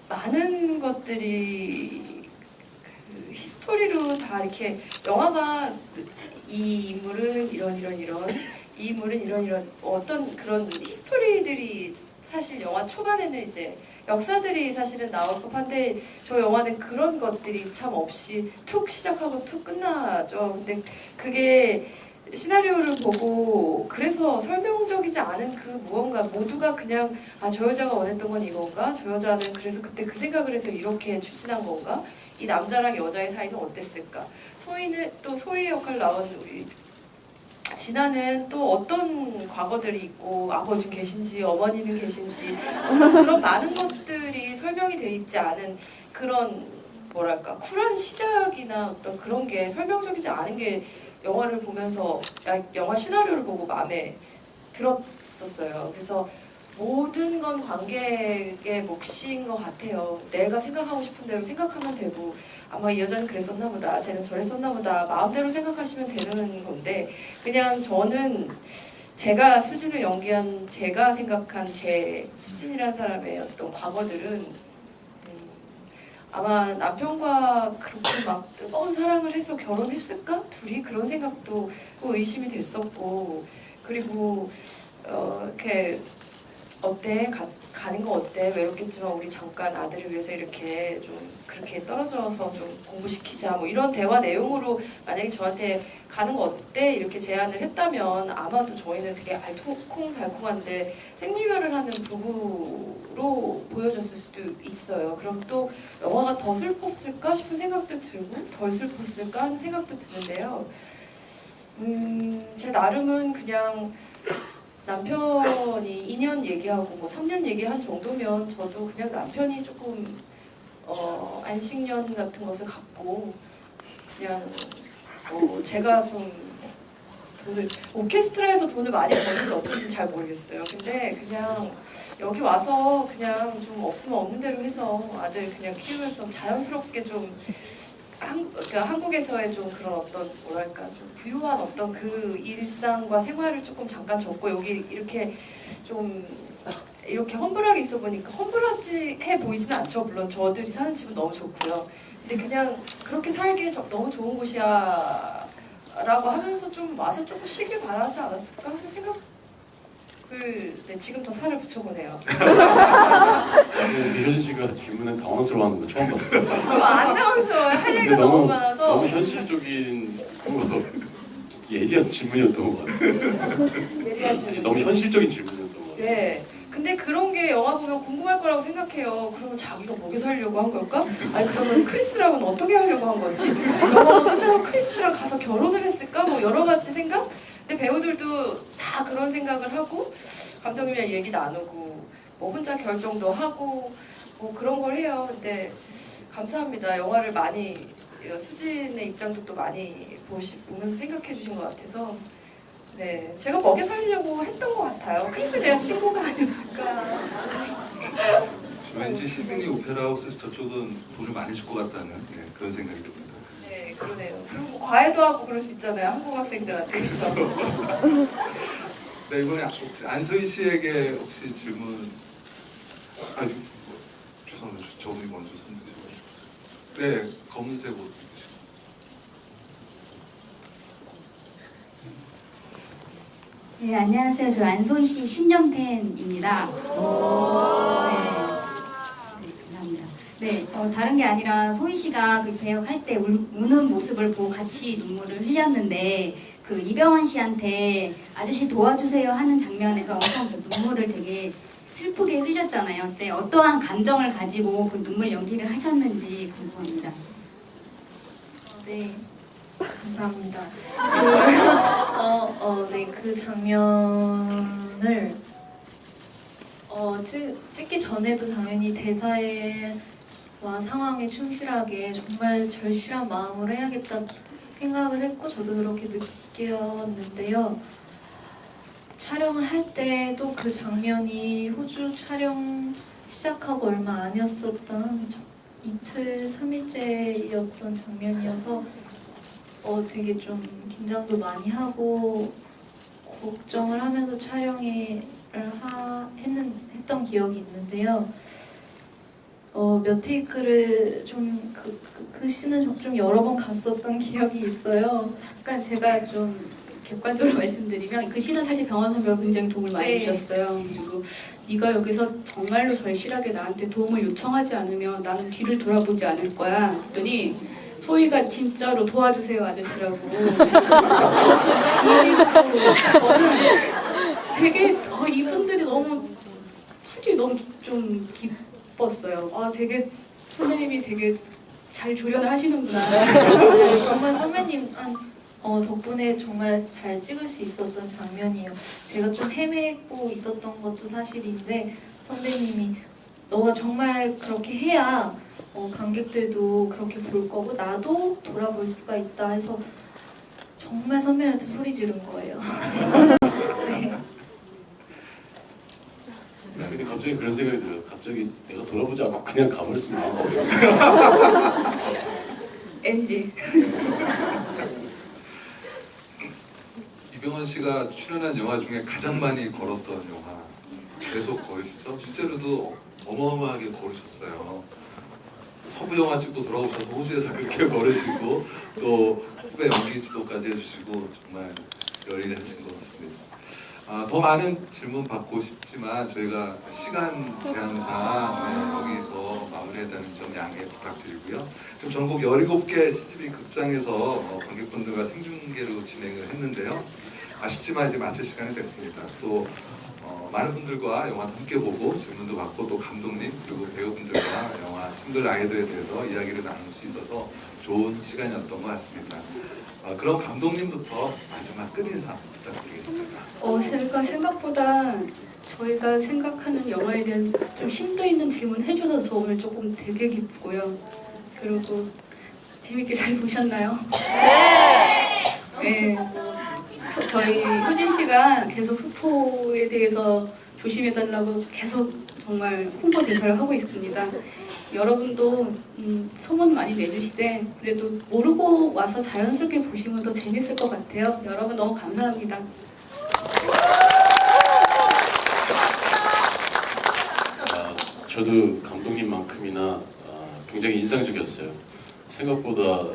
많은 것들이 그 히스토리로 다 이렇게, 영화가 이 인물은 이런 이 인물은 이런 어떤 그런 히스토리들이 사실 영화 초반에는 이제 역사들이 사실은 나올 법한데, 저 영화는 그런 것들이 참 없이 툭 시작하고 툭 끝나죠. 근데 그게 시나리오를 보고 그래서 설명적이지 않은 그 무언가, 모두가 그냥 저 여자가 원했던 건 이건가? 저 여자는 그래서 그때 그 생각을 해서 이렇게 추진한 건가? 이 남자랑 여자의 사이는 어땠을까? 소희의 역할 나온 우리 진아는 또 어떤 과거들이 있고, 아버지는 계신지 어머니는 계신지 어떤 그런 많은 것들이 설명이 돼 있지 않은 그런 뭐랄까 쿨한 시작이나 어떤 그런 게 설명적이지 않은 게 영화를 보면서, 영화 시나리오를 보고 마음에 들었었어요. 그래서 모든 건 관객의 몫인 것 같아요. 내가 생각하고 싶은 대로 생각하면 되고, 아마 이 여자는 그랬었나 보다, 쟤는 저랬었나 보다, 마음대로 생각하시면 되는 건데, 그냥 저는 제가 수진을 연기한, 제가 생각한 제 수진이라는 사람의 어떤 과거들은 아마 남편과 그렇게 막 뜨거운 사랑을 해서 결혼했을까? 둘이 그런 생각도 의심이 됐었고, 그리고 이렇게 어때? 가는 거 어때? 외롭겠지만 우리 잠깐 아들을 위해서 이렇게 좀 그렇게 떨어져서 좀 공부시키자, 뭐 이런 대화 내용으로 만약에 저한테 가는 거 어때? 이렇게 제안을 했다면 아마도 저희는 되게 알콩달콩한데 생리별을 하는 부부로 보여줬을 수도 있어요. 그럼 또 영화가 더 슬펐을까 싶은 생각도 들고, 덜 슬펐을까 하는 생각도 드는데요. 제 나름은 그냥 남편이 2년 얘기하고 뭐 3년 얘기한 정도면 저도 그냥 남편이 조금 안식년 같은 것을 갖고 그냥 제가 좀 오케스트라에서 돈을 많이 버는지 어쩐지 잘 모르겠어요. 근데 그냥 여기 와서 그냥 좀 없으면 없는 대로 해서 아들 그냥 키우면서 자연스럽게 좀 그러니까 한국에서의 좀 그런 어떤 뭐랄까 좀 부유한 어떤 그 일상과 생활을 조금 잠깐 줬고 여기 이렇게 좀 이렇게 험불하게 있어 보니까 험불하지 해 보이지는 않죠. 물론 저들이 사는 집은 너무 좋고요. 근데 그냥 그렇게 살기에 너무 좋은 곳이야 라고 하면서 좀 와서 조금 쉬길 바라지 않았을까 하는 생각을 네, 지금 더 살을 붙여보네요. 미련 씨가 질문에 당황스러워하는 거 처음 봤어요. 좀 안 당황스러워요. 할 얘기가 너무 많아서. 너무 현실적인 예리한 질문이었던 것 같아요. 예리한 질문. 너무 현실적인 질문이었던 것 같아요. 네. 근데 그런 게 영화 보면 궁금할 거라고 생각해요. 그러면 자기가 먹여 살려고 한 걸까? 아니 그러면 크리스랑은 어떻게 하려고 한 거지? 영화가 끝나고 크리스랑 가서 결혼을 했을까? 뭐 여러 가지 생각? 근데 배우들도 다 그런 생각을 하고 감독님이랑 얘기 나누고 뭐 혼자 결정도 하고 뭐 그런 걸 해요. 근데 감사합니다. 영화를 많이 수진의 입장도 또 많이 보면서 생각해 주신 것 같아서 네, 제가 먹여 살리려고 했던 것 같아요. 그래서 내가 친구가 아니었을까. 왠지 시드니 오페라 하우스 저쪽은 돈을 많이 줄 것 같다는 네, 그런 생각이 듭니다. 네, 그러네요. 그리고 뭐 과외도 하고 그럴 수 있잖아요. 한국 학생들한테. 그렇죠? 네, 이번에 혹시 안소희 씨에게 혹시 질문 죄송합니다. 저분이 먼저 손 드시고 네, 검은색 옷 입으시고 네, 안녕하세요. 저 안소희 씨 신년 팬입니다. 네, 감사합니다. 네, 다른 게 아니라 소희 씨가 그 배역할 때 우는 모습을 보고 같이 눈물을 흘렸는데 그 이병헌 씨한테 아저씨 도와주세요 하는 장면에서 엄청 그 눈물을 되게 슬프게 흘렸잖아요. 그때 어떠한 감정을 가지고 그 눈물 연기를 하셨는지 궁금합니다. 네, 감사합니다. 네, 그 장면을 찍기 전에도 당연히 대사와 상황에 충실하게 정말 절실한 마음으로 해야겠다 생각을 했고 저도 그렇게 느꼈는데요. 촬영을 할 때도 그 장면이 호주 촬영 시작하고 얼마 아니었었던 이틀, 3일째였던 장면이어서 되게 좀 긴장도 많이 하고 걱정을 하면서 촬영을 했던 기억이 있는데요. 몇 테이크를 좀 그 씬은 좀 여러 번 갔었던 기억이 있어요. 잠깐 제가 좀 객관적으로 말씀드리면 그 씬은 사실 병원 선배가 굉장히 도움을 많이 네. 주셨어요. 그리고 네가 여기서 정말로 절실하게 나한테 도움을 요청하지 않으면 나는 뒤를 돌아보지 않을 거야. 그랬더니 소희가 진짜로 도와주세요 아저씨라고 저는 되게 이분들이 너무 솔직히 너무 좀 기뻤어요. 아 되게 선배님이 되게 잘 조련을 하시는구나. 정말 선배님 덕분에 정말 잘 찍을 수 있었던 장면이에요. 제가 좀 헤매고 있었던 것도 사실인데 선배님이 너가 정말 그렇게 해야 관객들도 그렇게 볼 거고 나도 돌아볼 수가 있다 해서 정말 선배한테 소리 지른 거예요. 네. 근데 갑자기 그런 생각이 들어요. 갑자기 내가 돌아보지 않고 그냥 가버렸으면 마음 어떡해. NG. 이병헌 씨가 출연한 영화 중에 가장 많이 걸었던 영화 계속 걸으시죠? 실제로도 어마어마하게 걸으셨어요. 서부 영화 찍고 돌아오셔서 호주에서 그렇게 걸으시고 또 후배 연기 지도까지 해주시고 정말 열일하신 것 같습니다. 더 많은 질문 받고 싶지만 저희가 시간 제한상 여기서 마무리해야 되는 점 양해 부탁드리고요. 지금 전국 17개 CGV 극장에서 관객분들과 생중계로 진행을 했는데요. 아쉽지만 이제 마칠 시간이 됐습니다. 또 많은 분들과 영화 함께 보고 질문도 받고 또 감독님 그리고 배우분들과 영화 싱글 아이들에 대해서 이야기를 나눌 수 있어서 좋은 시간이었던 것 같습니다. 그럼 감독님부터 마지막 끝인사 부탁드리겠습니다. 제가 생각보다 저희가 생각하는 영화에 대한 좀 심도 있는 질문 해주셔서 저 오늘 조금 되게 기쁘고요. 그리고 재밌게 잘 보셨나요? 네. 저희 효진 씨가 계속 스포에 대해서 조심해달라고 계속 정말 홍보 대사를 하고 있습니다. 여러분도 소문 많이 내주시되 그래도 모르고 와서 자연스럽게 보시면 더 재밌을 것 같아요. 여러분 너무 감사합니다. 저도 감독님만큼이나 굉장히 인상적이었어요. 생각보다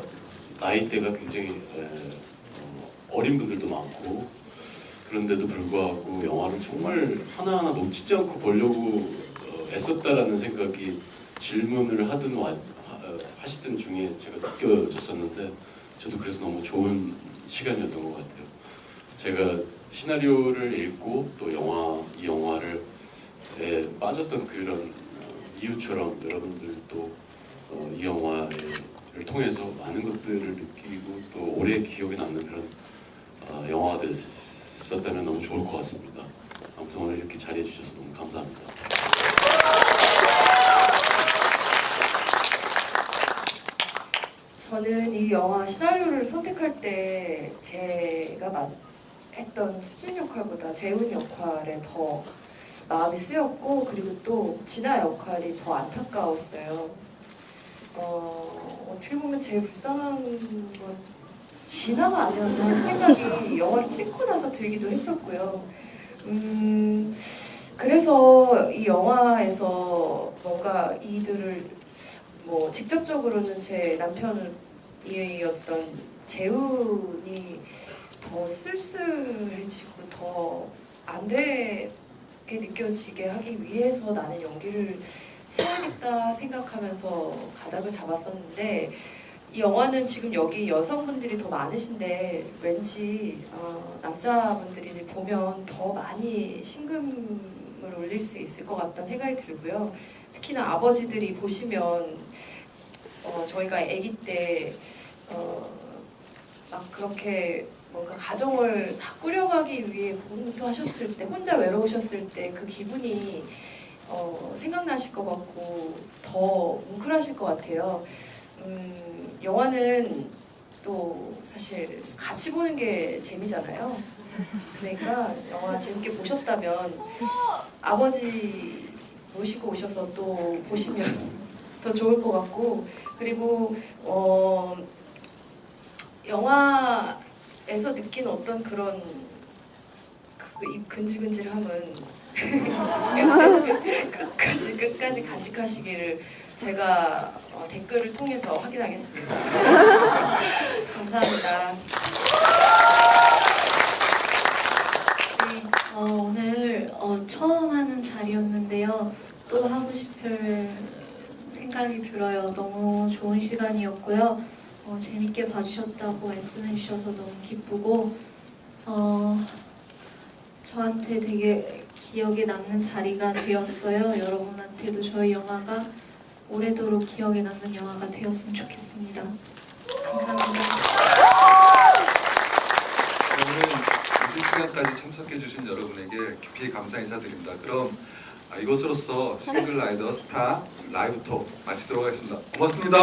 나이대가 굉장히 어린 분들도 많고 그런데도 불구하고 영화를 정말 하나하나 놓치지 않고 보려고 애썼다라는 생각이 질문을 하시던 중에 제가 느껴졌었는데 저도 그래서 너무 좋은 시간이었던 것 같아요. 제가 시나리오를 읽고 또 이 영화를 빠졌던 그런 이유처럼 여러분들도 이 영화를 통해서 많은 것들을 느끼고 또 오래 기억에 남는 그런 영화가 됐었다면 너무 좋을 것 같습니다. 아무튼 오늘 이렇게 자리해 주셔서 너무 감사합니다. 저는 이 영화 시나리오를 선택할 때 제가 했던 수진 역할보다 재훈 역할에 더 마음이 쓰였고 그리고 또 진아 역할이 더 안타까웠어요. 어떻게 보면 제일 불쌍한 건 진아가 아니었나 하는 생각이 영화를 찍고 나서 들기도 했었고요. 그래서 이 영화에서 뭔가 이들을 뭐 직접적으로는 제 남편이었던 재훈이 더 쓸쓸해지고 더 안 되게 느껴지게 하기 위해서 나는 연기를 해야겠다 생각하면서 가닥을 잡았었는데 이 영화는 지금 여기 여성분들이 더 많으신데 왠지 남자분들이 보면 더 많이 심금을 울릴 수 있을 것 같다는 생각이 들고요. 특히나 아버지들이 보시면 저희가 아기 때 막 그렇게 뭔가 가정을 다 꾸려가기 위해 공부하셨을 때 혼자 외로우셨을 때 그 기분이 생각나실 것 같고 더 뭉클하실 것 같아요. 영화는 또 사실 같이 보는 게 재미잖아요. 그러니까 영화 재밌게 보셨다면 아버지 모시고 오셔서 또 보시면 더 좋을 것 같고 그리고 영화에서 느낀 어떤 그런 이 근질근질함은 끝까지 간직하시기를 제가 댓글을 통해서 확인하겠습니다. 감사합니다. 네, 오늘 처음 하는 자리였는데요. 또 하고 싶을 생각이 들어요. 너무 좋은 시간이었고요. 재밌게 봐주셨다고 말씀해주셔서 너무 기쁘고 저한테 되게 기억에 남는 자리가 되었어요. 여러분한테도 저희 영화가 오래도록 기억에 남는 영화가 되었으면 좋겠습니다. 감사합니다. 오늘 이 시간까지 참석해주신 여러분에게 깊이 감사 인사드립니다. 그럼 이것으로써 싱글라이더 스타 라이브 톡 마치도록 하겠습니다. 고맙습니다.